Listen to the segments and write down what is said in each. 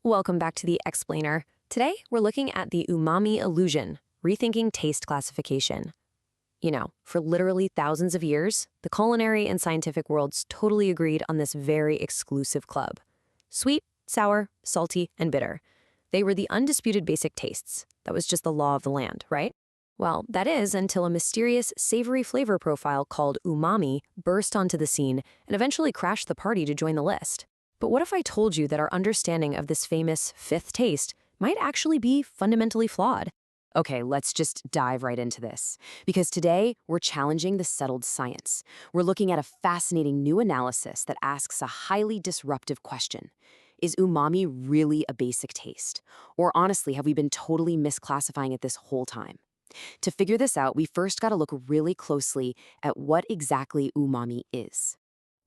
Welcome back to the Explainer. Today, we're looking at the umami illusion, rethinking taste classification. For literally thousands of years, the culinary and scientific worlds totally agreed on this very exclusive club. Sweet, sour, salty, and bitter. They were the undisputed basic tastes. That was just the law of the land, right? Well, that is until a mysterious savory flavor profile called umami burst onto the scene and eventually crashed the party to join the list. But what if I told you that our understanding of this famous fifth taste might actually be fundamentally flawed? Okay, let's just dive right into this. Because today, we're challenging the settled science. We're looking at a fascinating new analysis that asks a highly disruptive question. Is umami really a basic taste? Or honestly, have we been totally misclassifying it this whole time? To figure this out, we first got to look really closely at what exactly umami is.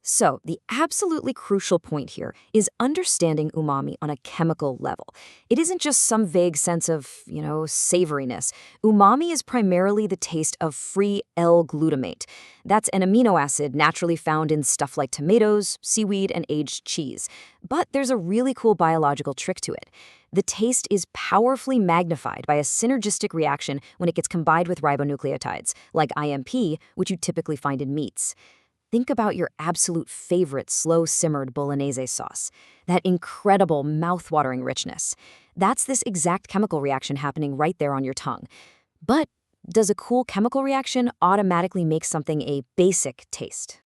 So, the absolutely crucial point here is understanding umami on a chemical level. It isn't just some vague sense of, savoriness. Umami is primarily the taste of free L-glutamate. That's an amino acid naturally found in stuff like tomatoes, seaweed, and aged cheese. But there's a really cool biological trick to it. The taste is powerfully magnified by a synergistic reaction when it gets combined with ribonucleotides, like IMP, which you typically find in meats. Think about your absolute favorite slow-simmered bolognese sauce. That incredible mouth-watering richness. That's this exact chemical reaction happening right there on your tongue. But does a cool chemical reaction automatically make something a basic taste?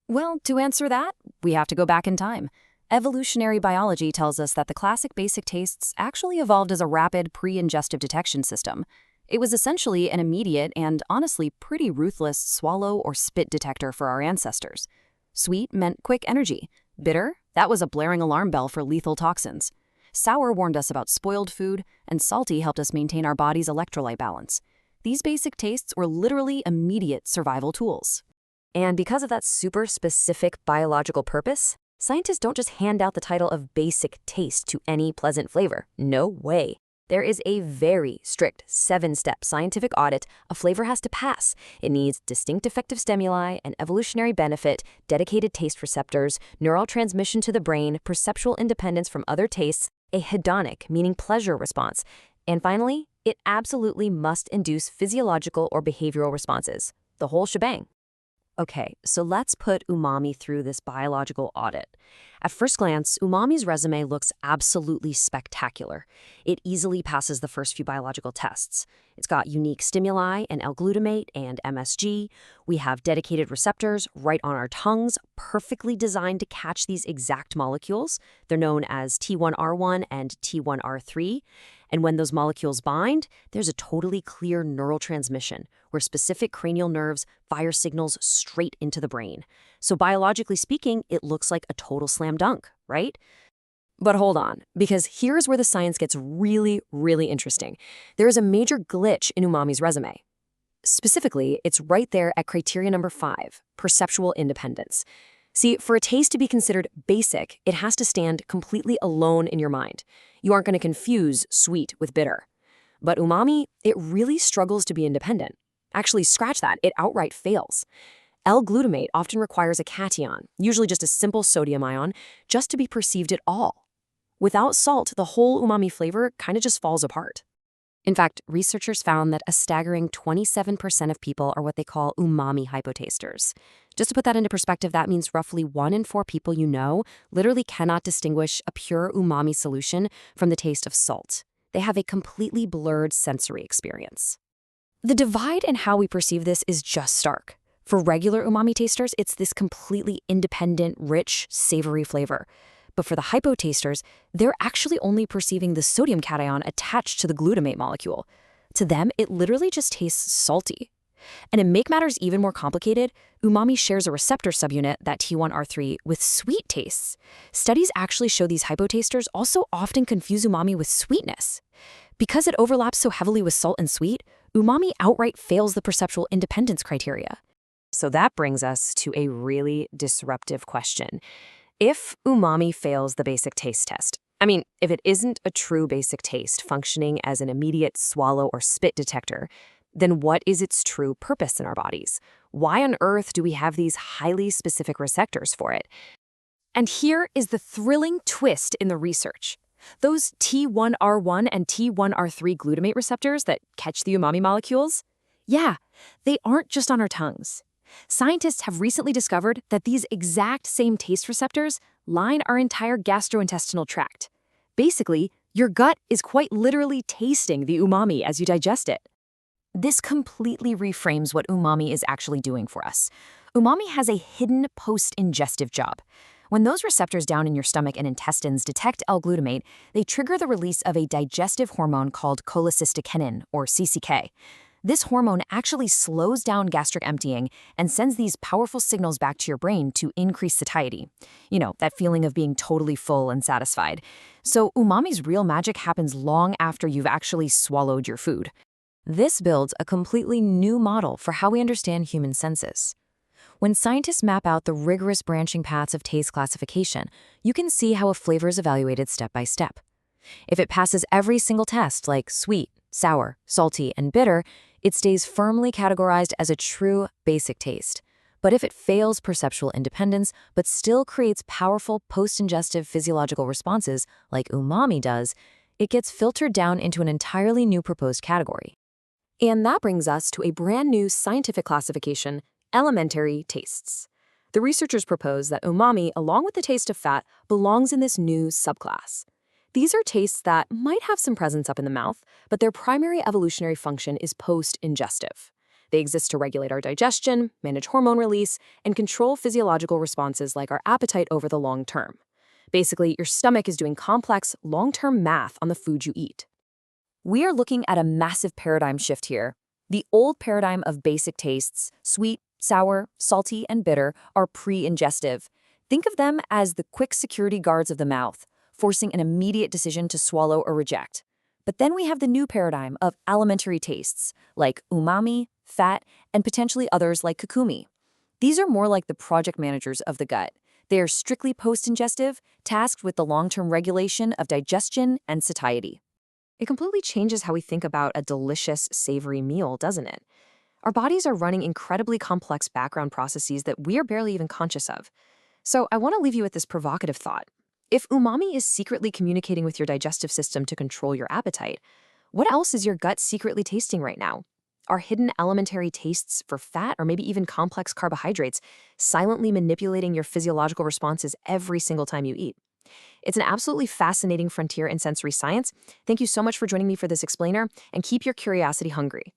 Well, to answer that, we have to go back in time. Evolutionary biology tells us that the classic basic tastes actually evolved as a rapid pre-ingestive detection system. It was essentially an immediate and honestly pretty ruthless swallow or spit detector for our ancestors. Sweet meant quick energy. Bitter, that was a blaring alarm bell for lethal toxins. Sour warned us about spoiled food, and salty helped us maintain our body's electrolyte balance. These basic tastes were literally immediate survival tools. And because of that super specific biological purpose, scientists don't just hand out the title of basic taste to any pleasant flavor. No way. There is a very strict 7-step scientific audit a flavor has to pass. It needs distinct effective stimuli, an evolutionary benefit, dedicated taste receptors, neural transmission to the brain, perceptual independence from other tastes, a hedonic, meaning pleasure response, and finally, it absolutely must induce physiological or behavioral responses. The whole shebang. Okay, so let's put umami through this biological audit. At first glance, umami's resume looks absolutely spectacular. It easily passes the first few biological tests. It's got unique stimuli and L-glutamate and MSG. We have dedicated receptors right on our tongues, perfectly designed to catch these exact molecules. They're known as T1R1 and T1R3. And when those molecules bind, there's a totally clear neural transmission where specific cranial nerves fire signals straight into the brain. So biologically speaking, it looks like a total slam dunk, right? But hold on, because here's where the science gets really, really interesting. There is a major glitch in umami's resume. Specifically, it's right there at criteria number 5, perceptual independence. See, for a taste to be considered basic, it has to stand completely alone in your mind. You aren't going to confuse sweet with bitter. But umami, it really struggles to be independent. Actually, scratch that, it outright fails. L-glutamate often requires a cation, usually just a simple sodium ion, just to be perceived at all. Without salt, the whole umami flavor kind of just falls apart. In fact, researchers found that a staggering 27% of people are what they call umami hypotasters. Just to put that into perspective, that means roughly 1 in 4 people you know literally cannot distinguish a pure umami solution from the taste of salt. They have a completely blurred sensory experience. The divide in how we perceive this is just stark. For regular umami tasters, it's this completely independent, rich, savory flavor. But for the hypotasters, they're actually only perceiving the sodium cation attached to the glutamate molecule. To them, it literally just tastes salty. And to make matters even more complicated, umami shares a receptor subunit, that T1R3, with sweet tastes. Studies actually show these hypotasters also often confuse umami with sweetness. Because it overlaps so heavily with salt and sweet, umami outright fails the perceptual independence criteria. So that brings us to a really disruptive question. If umami fails the basic taste test, if it isn't a true basic taste functioning as an immediate swallow or spit detector, then what is its true purpose in our bodies? Why on earth do we have these highly specific receptors for it? And here is the thrilling twist in the research. Those T1R1 and T1R3 glutamate receptors that catch the umami molecules? Yeah, they aren't just on our tongues. Scientists have recently discovered that these exact same taste receptors line our entire gastrointestinal tract. Basically, your gut is quite literally tasting the umami as you digest it. This completely reframes what umami is actually doing for us. Umami has a hidden post-ingestive job. When those receptors down in your stomach and intestines detect L-glutamate, they trigger the release of a digestive hormone called cholecystokinin, or CCK. This hormone actually slows down gastric emptying and sends these powerful signals back to your brain to increase satiety. You know, that feeling of being totally full and satisfied. So umami's real magic happens long after you've actually swallowed your food. This builds a completely new model for how we understand human senses. When scientists map out the rigorous branching paths of taste classification, you can see how a flavor is evaluated step by step. If it passes every single test, like sweet, sour, salty, and bitter, it stays firmly categorized as a true basic taste. But if it fails perceptual independence, but still creates powerful post-ingestive physiological responses, like umami does, it gets filtered down into an entirely new proposed category. And that brings us to a brand new scientific classification, elementary tastes. The researchers propose that umami, along with the taste of fat, belongs in this new subclass. These are tastes that might have some presence up in the mouth, but their primary evolutionary function is post-ingestive. They exist to regulate our digestion, manage hormone release, and control physiological responses like our appetite over the long term. Basically, your stomach is doing complex, long-term math on the food you eat. We are looking at a massive paradigm shift here. The old paradigm of basic tastes, sweet, sour, salty, and bitter, are pre-ingestive. Think of them as the quick security guards of the mouth, forcing an immediate decision to swallow or reject. But then we have the new paradigm of alimentary tastes, like umami, fat, and potentially others like kokumi. These are more like the project managers of the gut. They are strictly post-ingestive, tasked with the long-term regulation of digestion and satiety. It completely changes how we think about a delicious, savory meal, doesn't it? Our bodies are running incredibly complex background processes that we are barely even conscious of. So I want to leave you with this provocative thought. If umami is secretly communicating with your digestive system to control your appetite, what else is your gut secretly tasting right now? Are hidden elementary tastes for fat or maybe even complex carbohydrates silently manipulating your physiological responses every single time you eat? It's an absolutely fascinating frontier in sensory science. Thank you so much for joining me for this explainer, and keep your curiosity hungry.